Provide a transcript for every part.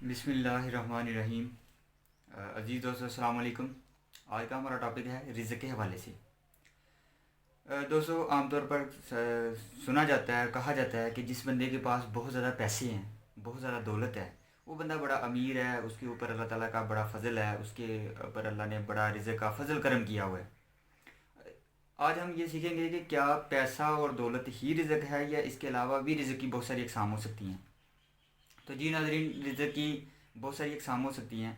بسم اللہ الرحمن الرحیم۔ عزیز دوستو السلام علیکم۔ آج کا ہمارا ٹاپک ہے رزق کے حوالے سے۔ دوستو عام طور پر سنا جاتا ہے، کہا جاتا ہے کہ جس بندے کے پاس بہت زیادہ پیسے ہیں، بہت زیادہ دولت ہے، وہ بندہ بڑا امیر ہے، اس کے اوپر اللہ تعالیٰ کا بڑا فضل ہے، اس کے اوپر اللہ نے بڑا رزق کا فضل کرم کیا ہوا ہے۔ آج ہم یہ سیکھیں گے کہ کیا پیسہ اور دولت ہی رزق ہے یا اس کے علاوہ بھی رزق کی بہت ساری اقسام ہو سکتی ہیں۔ تو جی ناظرین، رزق کی بہت ساری اقسام ہو سکتی ہیں۔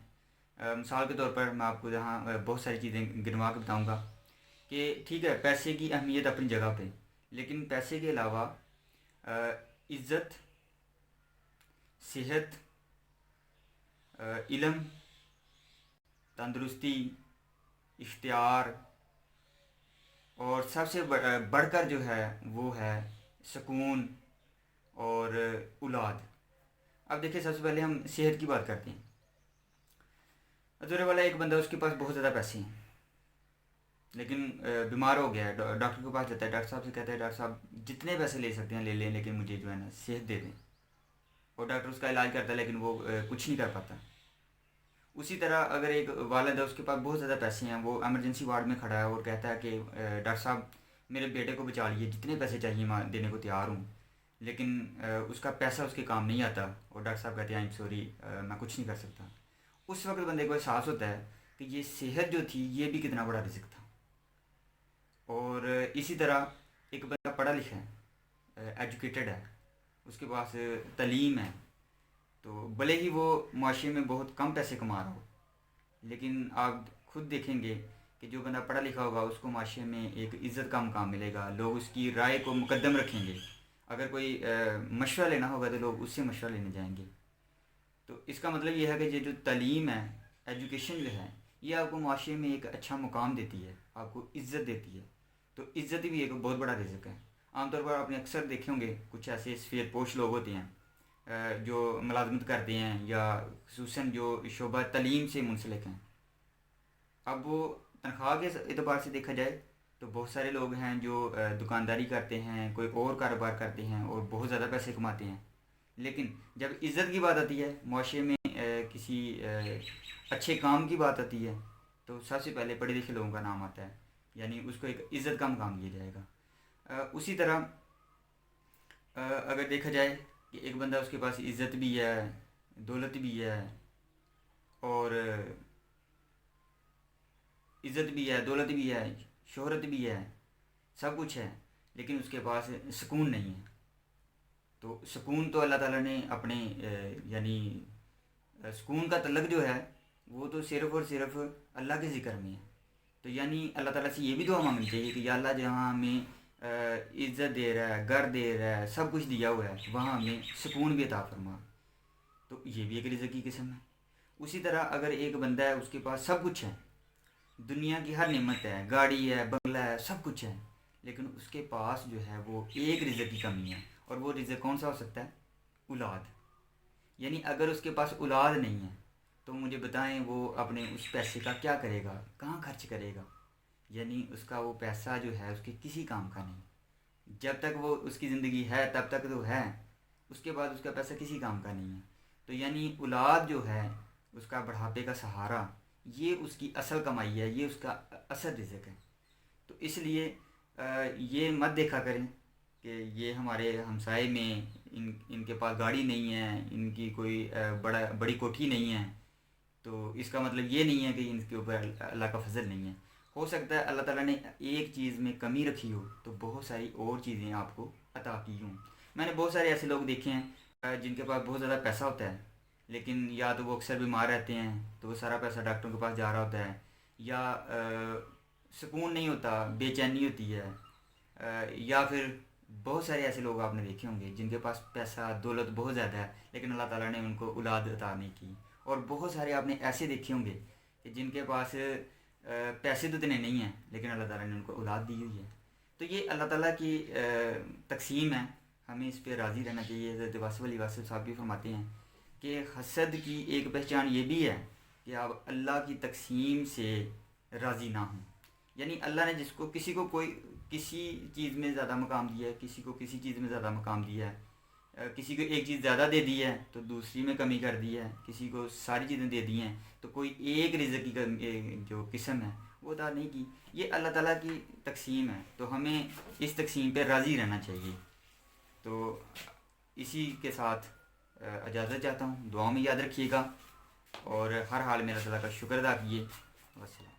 مثال کے طور پر میں آپ کو یہاں بہت ساری چیزیں گنوا کے بتاؤں گا کہ ٹھیک ہے، پیسے کی اہمیت اپنی جگہ پہ، لیکن پیسے کے علاوہ عزت، صحت، علم، تندرستی، اختیار، اور سب سے بڑھ کر جو ہے وہ ہے سکون اور اولاد۔ اب دیکھیں، سب سے پہلے ہم صحت کی بات کرتے ہیں۔ ادھورے والا ایک بندہ، اس کے پاس بہت زیادہ پیسے ہیں، لیکن بیمار ہو گیا ہے، ڈاکٹر کے پاس جاتا ہے، ڈاکٹر صاحب سے کہتا ہے ڈاکٹر صاحب جتنے پیسے لے سکتے ہیں لے لیں، لیکن مجھے جو ہے نا صحت دے دیں۔ اور ڈاکٹر اس کا علاج کرتا ہے، لیکن وہ کچھ نہیں کر پاتا۔ اسی طرح اگر ایک والد ہے، اس کے پاس بہت زیادہ پیسے ہیں، وہ ایمرجنسی وارڈ میں کھڑا ہے اور کہتا ہے کہ ڈاکٹر صاحب میرے بیٹے کو بچا لیے، جتنے پیسے چاہیے میں دینے کو تیار ہوں، لیکن اس کا پیسہ اس کے کام نہیں آتا، اور ڈاکٹر صاحب کہتے ہیں آئی ایم سوری، میں کچھ نہیں کر سکتا۔ اس وقت بندے کو احساس ہوتا ہے کہ یہ صحت جو تھی یہ بھی کتنا بڑا رزق تھا۔ اور اسی طرح ایک بندہ پڑھا لکھا ہے، ایجوکیٹڈ ہے، اس کے پاس تعلیم ہے، تو بھلے ہی وہ معاشرے میں بہت کم پیسے کما رہا ہو، لیکن آپ خود دیکھیں گے کہ جو بندہ پڑھا لکھا ہوگا اس کو معاشرے میں ایک عزت کا مقام ملے گا، لوگ اس کی رائے کو مقدم رکھیں گے۔ اگر کوئی مشورہ لینا ہوگا تو لوگ اس سے مشورہ لینے جائیں گے۔ تو اس کا مطلب یہ ہے کہ یہ جو تعلیم ہے، ایجوکیشن جو ہے، یہ آپ کو معاشرے میں ایک اچھا مقام دیتی ہے، آپ کو عزت دیتی ہے۔ تو عزت بھی ایک بہت بڑا رزق ہے۔ عام طور پر آپ نے اکثر دیکھے ہوں گے کچھ ایسے سفید پوش لوگ ہوتے ہیں جو ملازمت کرتے ہیں یا خصوصاً جو شعبہ تعلیم سے منسلک ہیں۔ اب وہ تنخواہ کے اعتبار سے دیکھا جائے تو بہت سارے لوگ ہیں جو دکانداری کرتے ہیں، کوئی اور کاروبار کرتے ہیں اور بہت زیادہ پیسے کماتے ہیں، لیکن جب عزت کی بات آتی ہے، معاشرے میں کسی اچھے کام کی بات آتی ہے، تو سب سے پہلے پڑھے لکھے لوگوں کا نام آتا ہے، یعنی اس کو ایک عزت کا مقام دیا جائے گا۔ اسی طرح اگر دیکھا جائے کہ ایک بندہ، اس کے پاس عزت بھی ہے، دولت بھی ہے، اور عزت بھی ہے، دولت بھی ہے، شہرت بھی ہے، سب کچھ ہے، لیکن اس کے پاس سکون نہیں ہے، تو سکون تو اللہ تعالیٰ نے اپنے یعنی سکون کا تعلق جو ہے وہ تو صرف اور صرف اللہ کے ذکر میں ہے۔ تو یعنی اللہ تعالیٰ سے یہ بھی دعا مانگنی چاہیے کہ یا اللہ، جہاں ہمیں عزت دے رہا ہے، گھر دے رہا ہے، سب کچھ دیا ہوا ہے، وہاں ہمیں سکون بھی عطا فرما۔ تو یہ بھی ایک رزق کی قسم ہے۔ اسی طرح اگر ایک بندہ ہے، اس کے پاس سب کچھ ہے، دنیا کی ہر نعمت ہے، گاڑی ہے، بنگلہ ہے، سب کچھ ہے، لیکن اس کے پاس جو ہے وہ ایک رزق کی کمی ہے، اور وہ رزق کون سا ہو سکتا ہے؟ اولاد۔ یعنی اگر اس کے پاس اولاد نہیں ہے تو مجھے بتائیں وہ اپنے اس پیسے کا کیا کرے گا، کہاں خرچ کرے گا؟ یعنی اس کا وہ پیسہ جو ہے اس کے کسی کام کا نہیں۔ جب تک وہ اس کی زندگی ہے تب تک تو ہے، اس کے بعد اس کا پیسہ کسی کام کا نہیں ہے۔ تو یعنی اولاد جو ہے، اس کا بڑھاپے کا سہارا، یہ اس کی اصل کمائی ہے، یہ اس کا اصل رزق ہے۔ تو اس لیے یہ مت دیکھا کریں کہ یہ ہمارے ہمسائے میں ان کے پاس گاڑی نہیں ہے، ان کی کوئی بڑی کوٹھی نہیں ہے، تو اس کا مطلب یہ نہیں ہے کہ ان کے اوپر اللہ کا فضل نہیں ہے۔ ہو سکتا ہے اللہ تعالیٰ نے ایک چیز میں کمی رکھی ہو تو بہت ساری اور چیزیں آپ کو عطا کی ہوں۔ میں نے بہت سارے ایسے لوگ دیکھے ہیں جن کے پاس بہت زیادہ پیسہ ہوتا ہے، لیکن یا تو وہ اکثر بیمار رہتے ہیں تو وہ سارا پیسہ ڈاکٹروں کے پاس جا رہا ہوتا ہے، یا سکون نہیں ہوتا، بے چینی ہوتی ہے، یا پھر بہت سارے ایسے لوگ آپ نے دیکھے ہوں گے جن کے پاس پیسہ دولت بہت زیادہ ہے، لیکن اللہ تعالیٰ نے ان کو اولاد عطا نہیں کی۔ اور بہت سارے آپ نے ایسے دیکھے ہوں گے کہ جن کے پاس پیسے تو اتنے نہیں ہیں، لیکن اللہ تعالیٰ نے ان کو اولاد دی ہوئی ہے۔ تو یہ اللہ تعالیٰ کی تقسیم ہے، ہمیں اس پہ راضی رہنا چاہیے۔ حضرت واصف علی واصف صاحب بھی فرماتے ہیں کہ حسد کی ایک پہچان یہ بھی ہے کہ آپ اللہ کی تقسیم سے راضی نہ ہوں۔ یعنی اللہ نے جس کو کسی کو کوئی کسی چیز میں زیادہ مقام دیا ہے، کسی کو کسی چیز میں زیادہ مقام دیا ہے، کسی کو ایک چیز زیادہ دے دی ہے تو دوسری میں کمی کر دی ہے، کسی کو ساری چیزیں دے دی ہیں تو کوئی ایک رزق کی جو قسم ہے وہ ادا نہیں کی. یہ اللہ تعالیٰ کی تقسیم ہے، تو ہمیں اس تقسیم پہ راضی رہنا چاہیے. تو اسی کے ساتھ اجازت چاہتا ہوں. دعاؤں میں یاد رکھیے گا اور ہر حال میں اللہ تعالیٰ کا شکر ادا کیے. وسلام.